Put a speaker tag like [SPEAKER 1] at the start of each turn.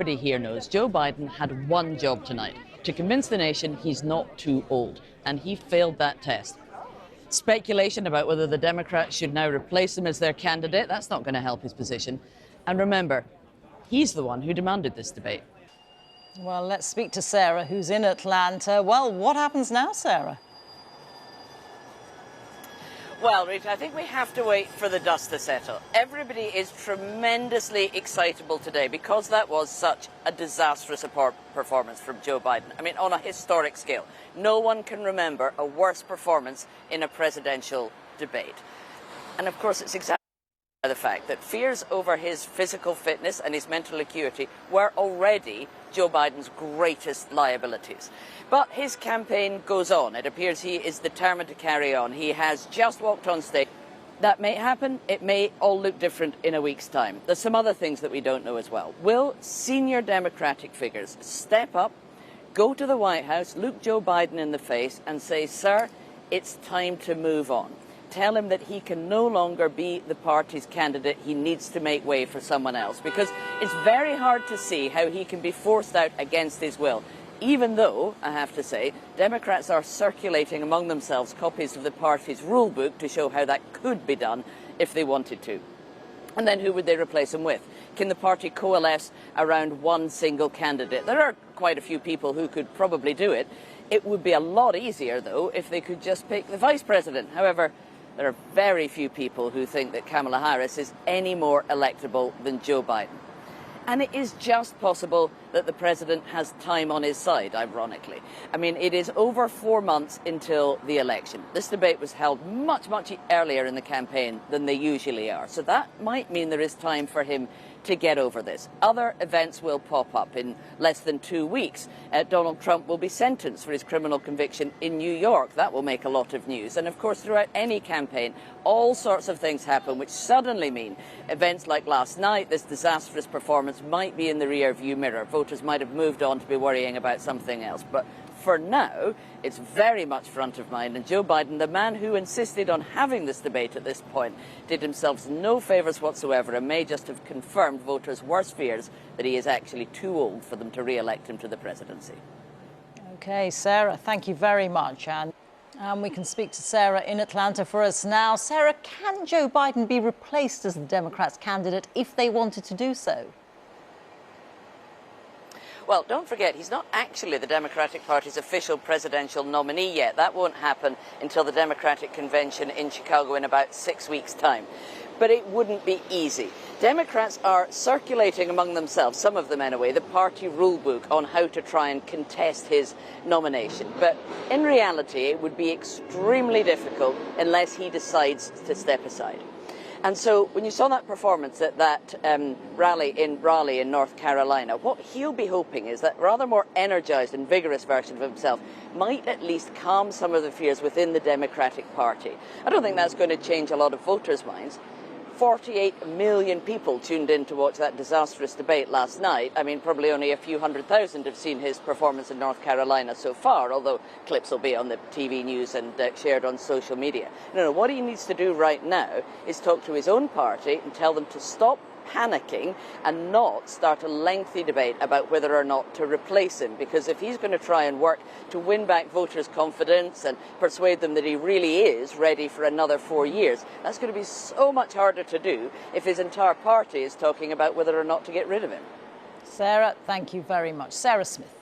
[SPEAKER 1] Everybody here knows Joe Biden had one job tonight, to convince the nation he's not too old, and he failed that test. Speculation about whether the Democrats should now replace him as their candidate, that's not going to help his position. And remember, he's the one who demanded this debate.
[SPEAKER 2] Well, let's speak to Sarah, who's in Atlanta. Well, what happens now, Sarah?
[SPEAKER 3] Well, Rita, I think we have to wait for the dust to settle. Everybody is tremendously excitable today because that was such a disastrous performance from Joe Biden. I mean, on a historic scale. No one can remember a worse performance in a presidential debate. And of course, it's exactly the fact that fears over his physical fitness and his mental acuity were already Joe Biden's greatest liabilities. But his campaign goes on. It appears he is determined to carry on. He has just walked on stage. That may happen. It may all look different in a week's time. There's some other things that we don't know as well. Will senior Democratic figures step up, go to the White House, look Joe Biden in the face and say, "Sir, it's time to move on"? Tell him that he can no longer be the party's candidate. He needs to make way for someone else, because it's very hard to see how he can be forced out against his will, even though, I have to say, Democrats are circulating among themselves copies of the party's rule book to show how that could be done if they wanted to. And then who would they replace him with? Can the party coalesce around one single candidate? There are quite a few people who could probably do it. It would be a lot easier, though, if they could just pick the vice president. However, there are very few people who think that Kamala Harris is any more electable than Joe Biden. And it is just possible that the president has time on his side, ironically. I mean, it is over 4 months until the election. This debate was held much earlier in the campaign than they usually are. So that might mean there is time for him to get over this. Other events will pop up. In less than 2 weeks, Donald Trump will be sentenced for his criminal conviction in New York. That will make a lot of news. And of course, throughout any campaign, all sorts of things happen which suddenly mean events like last night, this disastrous performance, might be in the rear-view mirror. Voters might have moved on to be worrying about something else. But for now, it's very much front of mind, and Joe Biden, the man who insisted on having this debate at this point, did himself no favours whatsoever and may just have confirmed voters' worst fears that he is actually too old for them to re-elect him to the presidency.
[SPEAKER 2] OK, Sarah, thank you very much. And we can speak to Sarah in Atlanta for us now. Sarah, can Joe Biden be replaced as the Democrats' candidate if they wanted to do so?
[SPEAKER 3] Well, don't forget, he's not actually the Democratic Party's official presidential nominee yet. That won't happen until the Democratic Convention in Chicago in about 6 weeks' time. But it wouldn't be easy. Democrats are circulating among themselves, some of them anyway, the party rule book on how to try and contest his nomination. But in reality, it would be extremely difficult unless he decides to step aside. And so when you saw that performance at that rally in Raleigh in North Carolina, what he'll be hoping is that rather more energized and vigorous version of himself might at least calm some of the fears within the Democratic Party. I don't think that's going to change a lot of voters' minds. 48 million people tuned in to watch that disastrous debate last night. I mean, probably only a few 100,000 have seen his performance in North Carolina so far, although clips will be on the TV news and shared on social media. No, what he needs to do right now is talk to his own party and tell them to stop panicking and not start a lengthy debate about whether or not to replace him, because if he's going to try and work to win back voters' confidence and persuade them that he really is ready for another 4 years, that's going to be so much harder to do if his entire party is talking about whether or not to get rid of him.
[SPEAKER 2] Sarah, thank you very much. Sarah Smith.